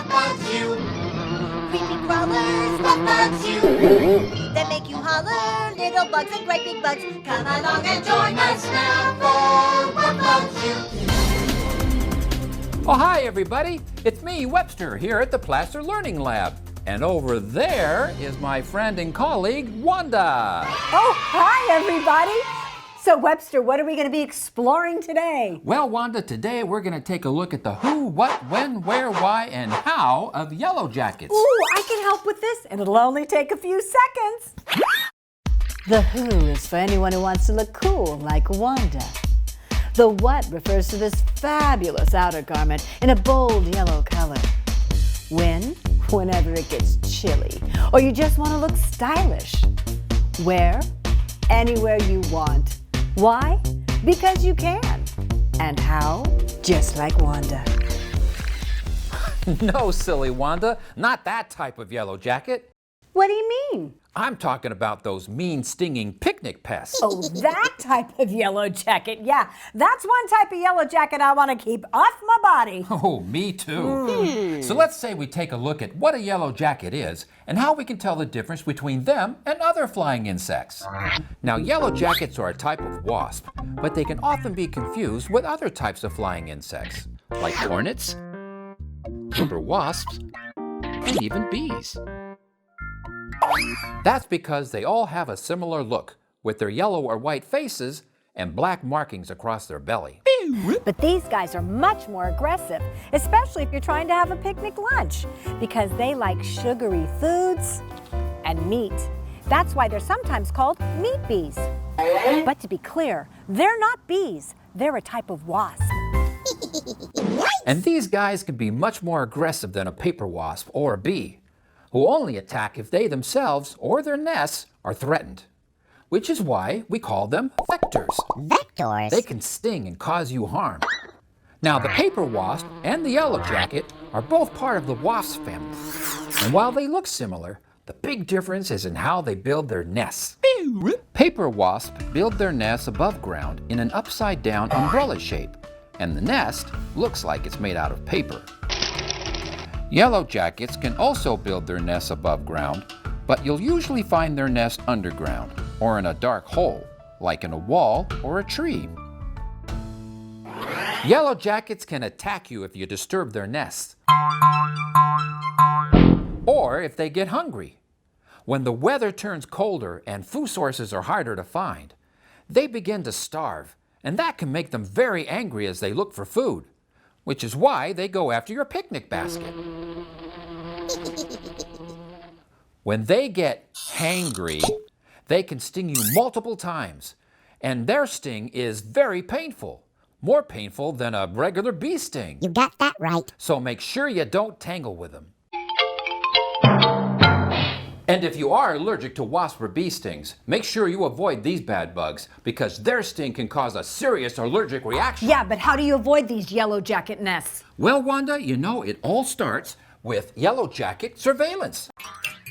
what bugs you? Creepy crawlers, what bugs you? That make you holler, little bugs and great big bugs. Come along and join us now for what bugs you. Oh, hi, everybody. It's me, Webster, here at the Plaster Learning Lab. And over there is my friend and colleague, Wanda. Oh, hi, everybody. So, Webster, what are we going to be exploring today? Well, Wanda, today we're going to take a look at the who, what, when, where, why, and how of yellow jackets. Ooh, I can help with this, and it'll only take a few seconds. The who is for anyone who wants to look cool like Wanda. The what refers to this fabulous outer garment in a bold yellow color. When? Whenever it gets chilly, or you just want to look stylish. Where? Anywhere you want. Why? Because you can. And how? Just like Wanda. No, silly Wanda, not that type of yellow jacket. What do you mean? I'm talking about those mean, stinging picnic pests. Oh, that type of yellow jacket. Yeah, that's one type of yellow jacket I want to keep off my body. Oh, me too. So let's say we take a look at what a yellow jacket is and how we can tell the difference between them and other flying insects. Now, yellow jackets are a type of wasp, but they can often be confused with other types of flying insects, like hornets, killer wasps, and even bees. That's because they all have a similar look, with their yellow or white faces and black markings across their belly. But these guys are much more aggressive, especially if you're trying to have a picnic lunch, because they like sugary foods and meat. That's why they're sometimes called meat bees. But to be clear, they're not bees. They're a type of wasp. And these guys can be much more aggressive than a paper wasp or a bee, who only attack if they themselves or their nests are threatened, which is why we call them vectors. Vectors? They can sting and cause you harm. Now, the paper wasp and the yellow jacket are both part of the wasp family. And while they look similar, the big difference is in how they build their nests. Paper wasps build their nests above ground in an upside-down umbrella shape, and the nest looks like it's made out of paper. Yellow jackets can also build their nests above ground, but you'll usually find their nest underground or in a dark hole, like in a wall or a tree. Yellow jackets can attack you if you disturb their nests, or if they get hungry. When the weather turns colder and food sources are harder to find, they begin to starve, and that can make them very angry as they look for food, which is why they go after your picnic basket. When they get hangry, they can sting you multiple times, and their sting is very painful, more painful than a regular bee sting. You got that right. So make sure you don't tangle with them. And if you are allergic to wasp or bee stings, make sure you avoid these bad bugs because their sting can cause a serious allergic reaction. Yeah, but how do you avoid these yellow jacket nests? Well, Wanda, you know it all starts with yellow jacket surveillance.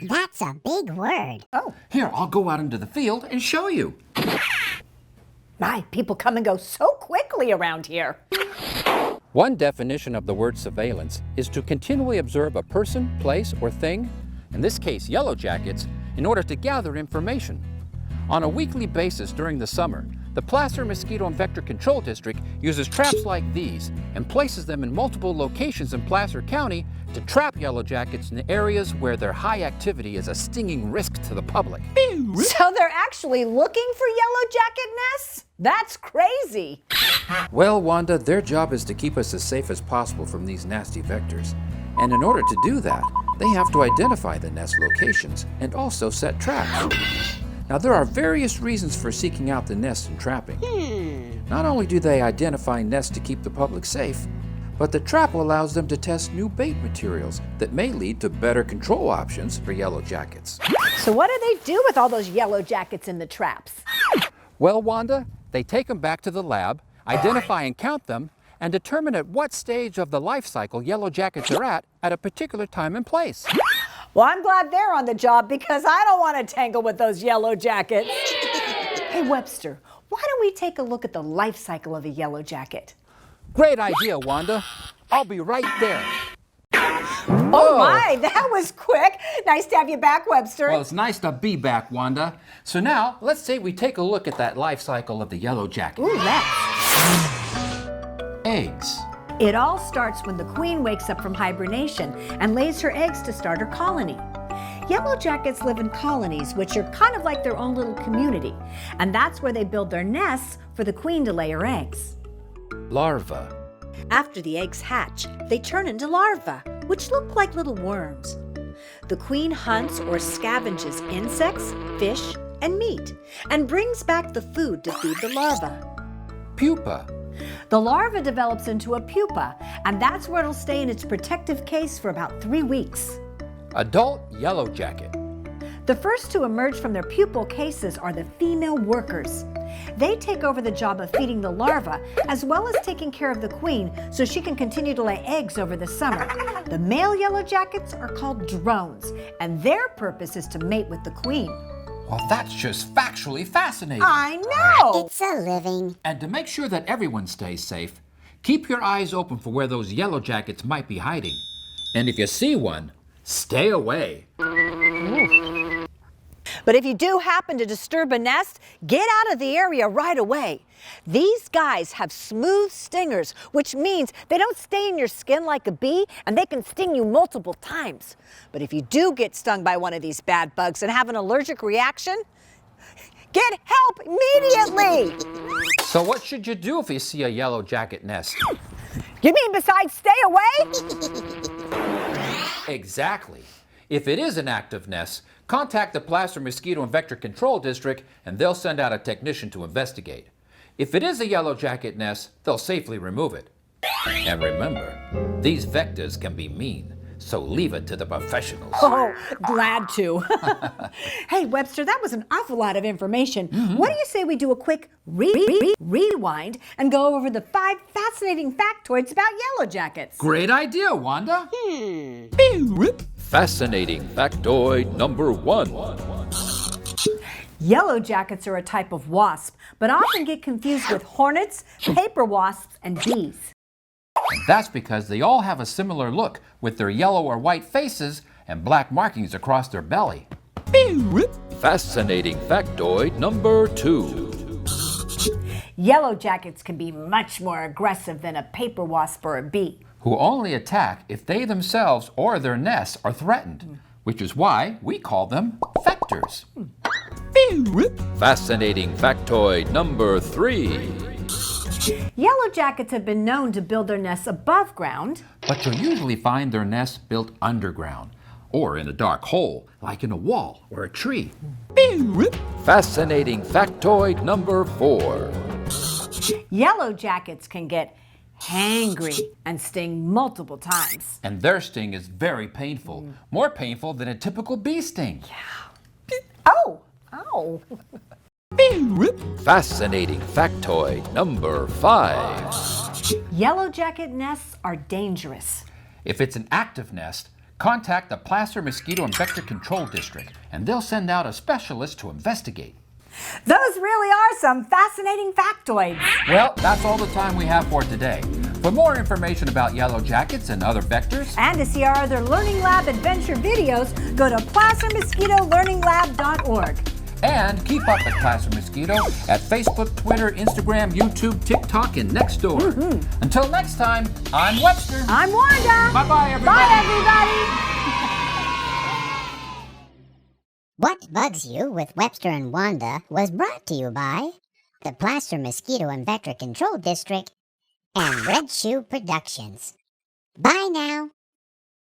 That's a big word. Oh, Here, I'll go out into the field and show you. my, people come and go so quickly around here. One definition of the word surveillance is to continually observe a person, place, or thing, in this case yellow jackets, in order to gather information. On a weekly basis during the summer, the Placer Mosquito and Vector Control District uses traps like these and places them in multiple locations in Placer County to trap yellow jackets in areas where their high activity is a stinging risk to the public. So they're actually looking for yellow jacket nests? That's crazy. Well, Wanda, their job is to keep us as safe as possible from these nasty vectors. And in order to do that, they have to identify the nest locations and also set traps. Now, there are various reasons for seeking out the nests and trapping. Not only do they identify nests to keep the public safe, but the trap allows them to test new bait materials that may lead to better control options for yellow jackets. So what do they do with all those yellow jackets in the traps? Well, Wanda, they take them back to the lab, identify and count them, and determine at what stage of the life cycle yellow jackets are at a particular time and place. Well, I'm glad they're on the job because I don't want to tangle with those yellow jackets. Hey, Webster, why don't we take a look at the life cycle of a yellow jacket? Great idea, Wanda. I'll be right there. Oh my, that was quick. Nice to have you back, Webster. Well, it's nice to be back, Wanda. So now, let's say we take a look at that life cycle of the yellow jacket. Ooh, let's. Eggs. It all starts when the queen wakes up from hibernation and lays her eggs to start her colony. Yellow jackets live in colonies, which are kind of like their own little community, and that's where they build their nests for the queen to lay her eggs. Larva. After the eggs hatch, they turn into larvae, which look like little worms. The queen hunts or scavenges insects, fish, and meat, and brings back the food to feed the larvae. Pupa. The larva develops into a pupa, and that's where it'll stay in its protective case for about 3 weeks. Adult yellow jacket. The first to emerge from their pupal cases are the female workers. They take over the job of feeding the larva, as well as taking care of the queen so she can continue to lay eggs over the summer. The male yellow jackets are called drones, and their purpose is to mate with the queen. Well, that's just factually fascinating. I know! It's a living. And to make sure that everyone stays safe, keep your eyes open for where those yellow jackets might be hiding. And if you see one, stay away. But if you do happen to disturb a nest, get out of the area right away. These guys have smooth stingers, which means they don't stay in your skin like a bee, and they can sting you multiple times. But if you do get stung by one of these bad bugs and have an allergic reaction, get help immediately! So what should you do if you see a yellow jacket nest? You mean besides stay away? Exactly. If it is an active nest, contact the Placer Mosquito and Vector Control District and they'll send out a technician to investigate. If it is a yellow jacket nest, they'll safely remove it. And remember, these vectors can be mean, so leave it to the professionals. Oh, glad to. Hey, Webster, that was an awful lot of information. What do you say we do a quick rewind and go over the 5 fascinating factoids about yellow jackets? Great idea, Wanda. Fascinating factoid number 1. Yellow jackets are a type of wasp, but often get confused with hornets, paper wasps, and bees. And that's because they all have a similar look with their yellow or white faces and black markings across their belly. Fascinating factoid number 2. Yellow jackets can be much more aggressive than a paper wasp or a bee. Who only attack if they themselves or their nests are threatened, which is why we call them vectors. Fascinating factoid number 3. Yellow jackets have been known to build their nests above ground, But you'll usually find their nests built underground, or in a dark hole, like in a wall or a tree. Fascinating factoid number 4. Yellow jackets can get hangry and sting multiple times. And their sting is very painful, more painful than a typical bee sting. Oh, ow. Fascinating factoid number 5. Yellow jacket nests are dangerous. If it's an active nest, contact the Placer Mosquito and Vector Control District, and they'll send out a specialist to investigate. Those really are some fascinating factoids. Well, that's all the time we have for today. For more information about yellow jackets and other vectors, And to see our other Learning Lab adventure videos, go to placermosquitolearninglab.org. and keep up with Placer Mosquito at Facebook, Twitter, Instagram, YouTube, TikTok, and Nextdoor. Until next time, I'm Webster. I'm Wanda. Bye-bye, everybody. Bye, everybody. What Bugs You with Webster and Wanda was brought to you by the Placer Mosquito and Vector Control District and Red Shoe Productions. Bye now.